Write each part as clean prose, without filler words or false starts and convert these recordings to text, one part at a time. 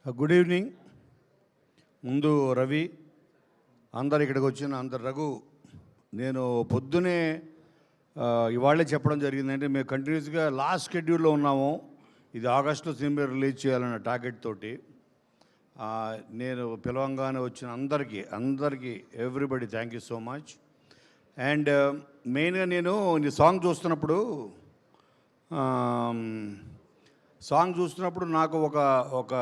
Good evening. ముందు రవి, అందరు ఇక్కడికి వచ్చిన అందరు రఘు, నేను పొద్దునే ఇవాళే చెప్పడం జరిగిందంటే మేము కంటిన్యూస్గా లాస్ట్ షెడ్యూల్లో ఉన్నాము. ఇది ఆగస్టులో సినిమా రిలీజ్ చేయాలన్న టార్గెట్ తోటి నేను పిలవంగానే వచ్చిన అందరికీ everybody thank you so much. And మెయిన్గా నేను ఈ సాంగ్ చూస్తున్నప్పుడు నాకు ఒక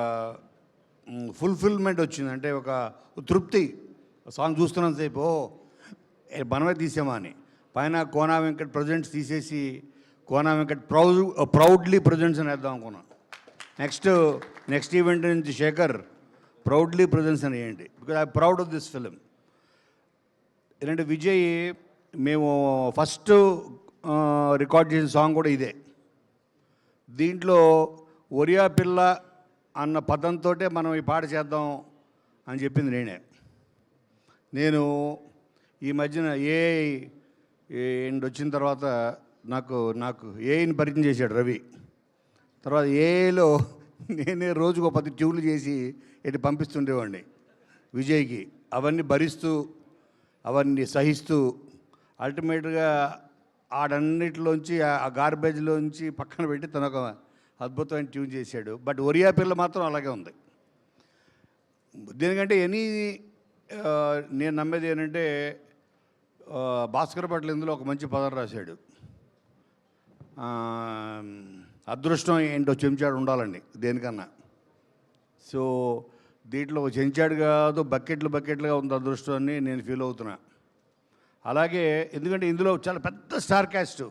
ఫుల్ఫిల్మెంట్ వచ్చింది. అంటే ఒక తృప్తి. సాంగ్ చూస్తున్నంతసేపు మనమే తీసామా అని. పైన కోనా వెంకట్ ప్రజెంట్స్ తీసేసి కోనా వెంకట్ ప్రౌడ్లీ ప్రజెంట్స్ అని వేద్దాం అనుకున్నాను. నెక్స్ట్ ఈవెంట్ నుంచి శేఖర్ ప్రౌడ్లీ ప్రజెంట్స్ అని వేయండి, because I proud of this film. ఏంటంటే విజయ్ మేము ఫస్ట్ రికార్డ్ చేసిన సాంగ్ కూడా ఇదే. దీంట్లో ఒరియా పిల్ల అన్న పదంతో మనం ఈ పాట చేద్దాం అని చెప్పింది నేను ఈ మధ్యన ఏఐ వచ్చిన తర్వాత నాకు ఏఐని పరిచయం చేశాడు రవి. తర్వాత ఏఐలో నేనే రోజుకు 10 ట్యూన్లు చేసి ఇటు పంపిస్తుండేవాడిని విజయ్కి. అవన్నీ భరిస్తూ అవన్నీ సహిస్తూ అల్టిమేట్గా ఆడన్నిటిలోంచి ఆ గార్బేజ్లోంచి పక్కన పెట్టి తను ఒక అద్భుతమైన ట్యూన్ చేశాడు. బట్ ఒరియా పిల్ల మాత్రం అలాగే ఉంది. దేనికంటే నేను నమ్మేది ఏంటంటే భాస్కర్ భట్ల ఇందులో ఒక మంచి పదం రాశాడు, అదృష్టం ఏంటో చెంచాడు ఉండాలండి దేనికన్నా. సో దీంట్లో ఒక చెంచాడు కాదు, బకెట్లుగా ఉంది అదృష్టం అని నేను ఫీల్ అవుతున్నా. అలాగే ఎందుకంటే ఇందులో చాలా పెద్ద స్టార్ క్యాస్ట్.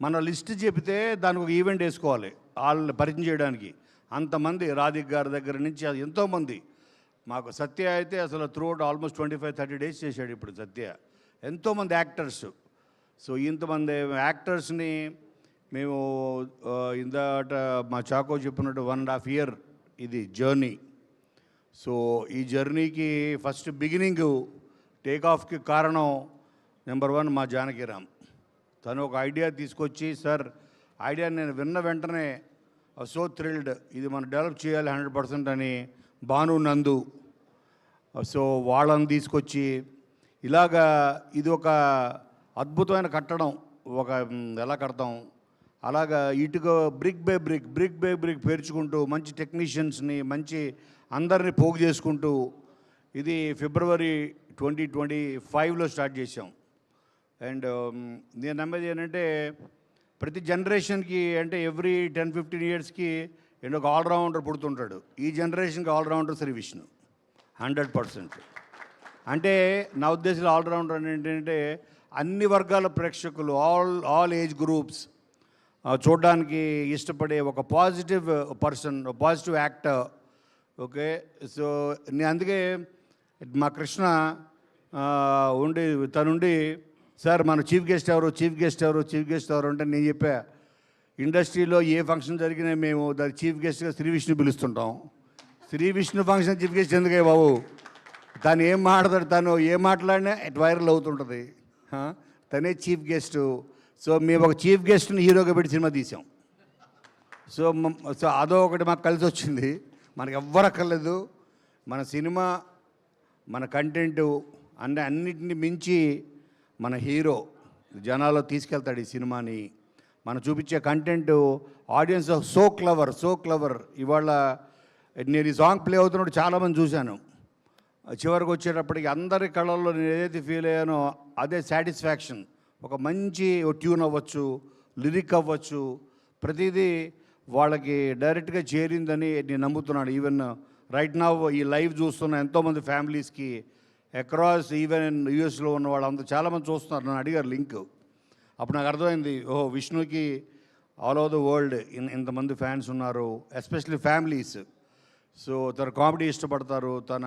మన లిస్ట్ చెబితే దానికి ఒక ఈవెంట్ వేసుకోవాలి వాళ్ళని పరిచయం చేయడానికి. అంతమంది రాధిక్ గారి దగ్గర నుంచి ఎంతోమంది. మాకు సత్య అయితే అసలు త్రూఅవుట్ ఆల్మోస్ట్ 25-30 డేస్ చేశాడు ఇప్పుడు సత్య. ఎంతోమంది యాక్టర్స్. సో ఇంతమంది యాక్టర్స్ని మేము ఇందాట మా చాకో చెప్పినట్టు 1.5 year ఇది జర్నీ. సో ఈ జర్నీకి ఫస్ట్ బిగినింగ్ టేక్ ఆఫ్కి కారణం నెంబర్ 1 మా జానకిరామ్. తను ఒక ఐడియా తీసుకొచ్చి, సార్ ఐడియా నేను విన్న వెంటనే సో థ్రిల్డ్, ఇది మనం డెవలప్ చేయాలి 100% అని భాను నందు సో వాళ్ళని తీసుకొచ్చి ఇలాగా ఇది ఒక అద్భుతమైన కట్టడం. ఎలా కడతాం అలాగా ఇటుక బ్రిక్ బై బ్రిక్ పేర్చుకుంటూ మంచి టెక్నీషియన్స్ని మంచి అందరినీ పోగు చేసుకుంటూ ఇది February 2025లో స్టార్ట్ చేసాం. అండ్ నేను నమ్మేది ఏంటంటే ప్రతి జనరేషన్కి అంటే ఎవ్రీ 10-15 yearsకి ఒక ఆల్రౌండర్ పుడుతుంటాడు. ఈ జనరేషన్కి ఆల్రౌండర్ శ్రీ విష్ణు 100%. అంటే నా ఉద్దేశంలో ఆల్రౌండర్ ఏంటంటే అన్ని వర్గాల ప్రేక్షకులు ఆల్ ఏజ్ గ్రూప్స్ చూడడానికి ఇష్టపడే ఒక positive person, positive actor. Okay, so నేను అందుకే మా కృష్ణ తనుండి సార్ మన చీఫ్ గెస్ట్ ఎవరు అంటే నేను చెప్పా, ఇండస్ట్రీలో ఏ ఫంక్షన్ జరిగినా మేము దాని చీఫ్ గెస్ట్గా శ్రీ విష్ణు పిలుస్తుంటాం. Shri Vishnu function chief guest ఎందుకే బాబు, తను ఏం మాట్లాడతాడు, తను ఏం మాట్లాడినా వైరల్ అవుతుంటుంది. తనే చీఫ్ గెస్టు. సో మేము ఒక చీఫ్ గెస్ట్ని హీరోగా పెట్టి సినిమా తీసాం. సో అదో ఒకటి మాకు కలిసి వచ్చింది. మనకు ఎవ్వరు అక్కర్లేదు, మన సినిమా మన కంటెంటు అన్నిటిని మించి మన హీరో జనాల్లో తీసుకెళ్తాడు ఈ సినిమాని. మనం చూపించే కంటెంట్ ఆడియన్స్ సో క్లవర్. ఇవాళ నేను ఈ సాంగ్ ప్లే అవుతున్నప్పుడు చాలామంది చూశాను. చివరికి వచ్చేటప్పటికి అందరి కళల్లో నేను ఏదైతే ఫీల్ అయ్యానో అదే సాటిస్ఫాక్షన్. ఒక మంచి ట్యూన్ అవ్వచ్చు, లిరిక్ అవ్వచ్చు, ప్రతిదీ వాళ్ళకి డైరెక్ట్గా చేరిందని నేను నమ్ముతున్నాను. ఈవెన్ రైట్ నౌ ఈ లైవ్ చూస్తున్న ఎంతోమంది ఫ్యామిలీస్కి అక్రాస్ ఈవెన్ యూఎస్లో ఉన్న వాళ్ళంతా చాలామంది చూస్తున్నారు. నన్ను అడిగారు లింక్. అప్పుడు నాకు అర్థమైంది, ఓహో విష్ణుకి ఆల్ ఓవర్ ద వరల్డ్ ఇంతమంది ఫ్యాన్స్ ఉన్నారు, ఎస్పెషల్లీ ఫ్యామిలీస్. సో తన కామెడీ ఇష్టపడతారు, తన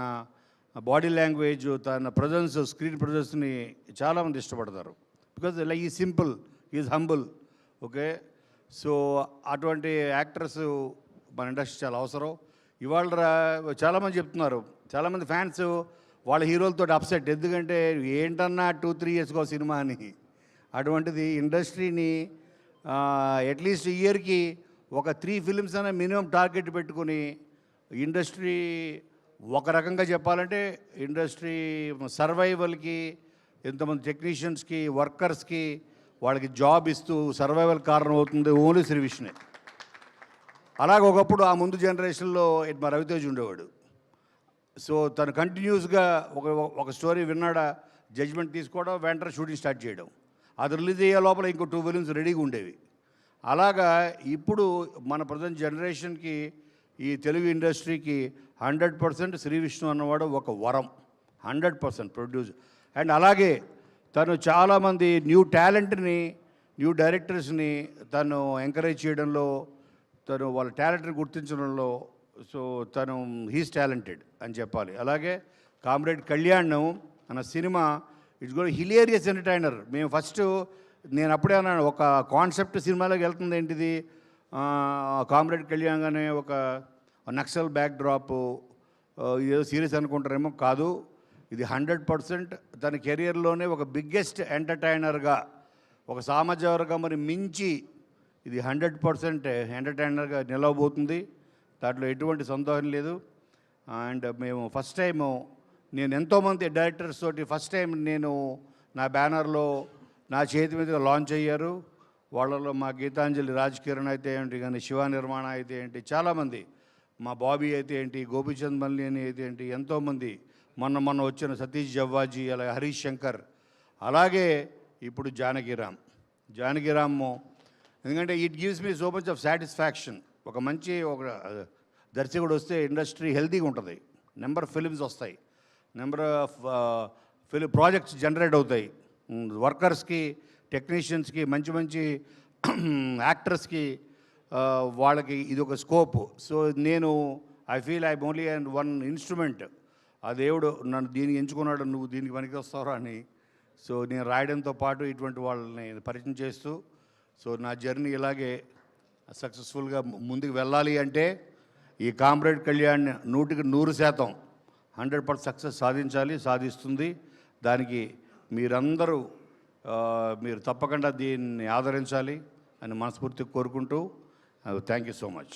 బాడీ లాంగ్వేజ్, తన ప్రజెన్స్, స్క్రీన్ ప్రజెన్స్ని చాలామంది ఇష్టపడతారు. బికాజ్ లైక్ ఈ simple, is humble. Okay, so అటువంటి యాక్టర్స్ మన ఇండస్ట్రీ చాలా అవసరం. ఇవాళ చాలామంది చెప్తున్నారు, చాలామంది ఫ్యాన్స్ వాళ్ళ హీరోలతో అప్సెట్. ఎందుకంటే ఏంటన్నా 2-3 yearsకో సినిమా అని. అటువంటిది ఇండస్ట్రీని అట్లీస్ట్ ఇయర్కి ఒక 3 films అనే మినిమం టార్గెట్ పెట్టుకుని ఇండస్ట్రీ ఒక రకంగా చెప్పాలంటే ఇండస్ట్రీ సర్వైవల్కి ఎంతమంది టెక్నీషియన్స్కి వర్కర్స్కి వాళ్ళకి జాబ్ ఇస్తూ సర్వైవల్ కారణం అవుతుంది ఓన్లీ శ్రీ విష్ణునే. అలాగే ఒకప్పుడు ఆ ముందు జనరేషన్లో మా రవితేజ్ ఉండేవాడు. సో తను కంటిన్యూస్గా ఒక స్టోరీ విన్నాడా జడ్జ్మెంట్ తీసుకోవడం, వెంటనే షూటింగ్ స్టార్ట్ చేయడం, అది రిలీజ్ అయ్యే లోపల ఇంకో 2 ఫిలిమ్స్ రెడీగా ఉండేవి. అలాగా ఇప్పుడు మన ప్రజెంట్ జనరేషన్కి ఈ తెలుగు ఇండస్ట్రీకి 100% శ్రీ విష్ణు అన్నవాడు ఒక వరం. 100% ప్రొడ్యూస్. అండ్ అలాగే తను చాలామంది న్యూ టాలెంట్ని, న్యూ డైరెక్టర్స్ని తను ఎంకరేజ్ చేయడంలో, తను వాళ్ళ టాలెంట్ని గుర్తించడంలో, సో తను హీస్ టాలెంటెడ్ అని చెప్పాలి. అలాగే కామ్రేడ్ కళ్యాణ్ అన్న cinema it's go hilarious entertainer. మేము ఫస్ట్ నేను అప్పుడే అన్నాను, ఒక కాన్సెప్ట్ సినిమాలోకి వెళ్తుంది ఏంటిది, కామ్రేడ్ కళ్యాణ్ అనే ఒక నక్సల్ బ్యాక్ డ్రాప్, ఏదో సీరియస్ అనుకుంటారేమో, కాదు, ఇది 100% తన కెరియర్లోనే ఒక బిగ్గెస్ట్ ఎంటర్టైనర్గా, ఒక సామాజిక వర్గంని మించి ఇది 100% ఎంటర్టైనర్గా నిలవబోతుంది. దాంట్లో ఎటువంటి సందేహం లేదు. అండ్ మేము ఫస్ట్ టైము, నేను ఎంతోమంది డైరెక్టర్స్ తోటి ఫస్ట్ టైం నేను నా బ్యానర్లో నా చేతి మీదుగా లాంచ్ అయ్యారు. వాళ్ళలో మా గీతాంజలి రాజ్ కిరణ్ అయితే ఏంటి, కానీ శివ నిర్మాణ అయితే ఏంటి, చాలామంది, మా బాబీ అయితే ఏంటి, గోపీచంద్ మల్లిని అయితే ఏంటి, ఎంతోమంది, మొన్న వచ్చిన సతీష్ జవ్వాజీ, అలాగే హరీష్ శంకర్, అలాగే ఇప్పుడు జానకిరామ్. ఎందుకంటే it gives me so much of satisfaction. ఒక మంచి దర్శకుడు వస్తే ఇండస్ట్రీ హెల్తీగా ఉంటుంది, నెంబర్ ఆఫ్ ఫిలిమ్స్ వస్తాయి, నెంబర్ ఆఫ్ ప్రాజెక్ట్స్ జనరేట్ అవుతాయి, వర్కర్స్కి, టెక్నీషియన్స్కి, మంచి యాక్టర్స్కి, వాళ్ళకి ఇది ఒక స్కోప్. సో నేను I feel I only and one instrument. ఆ దేవుడు నన్ను దీనికి ఎంచుకున్నాడు, నువ్వు దీనికి పనికి వస్తావు అని. సో నేను రాయడంతో పాటు ఇటువంటి వాళ్ళని పరిచయం చేస్తూ, సో నా జర్నీ ఇలాగే సక్సెస్ఫుల్గా ముందుకు వెళ్ళాలి అంటే ఈ కామ్రేడ్ కళ్యాణ్ 100% 100% సక్సెస్ సాధిస్తుంది. దానికి మీరందరూ మీరు తప్పకుండా దీన్ని ఆదరించాలి అని మనస్ఫూర్తిగా కోరుకుంటూ థ్యాంక్ యూ సో మచ్.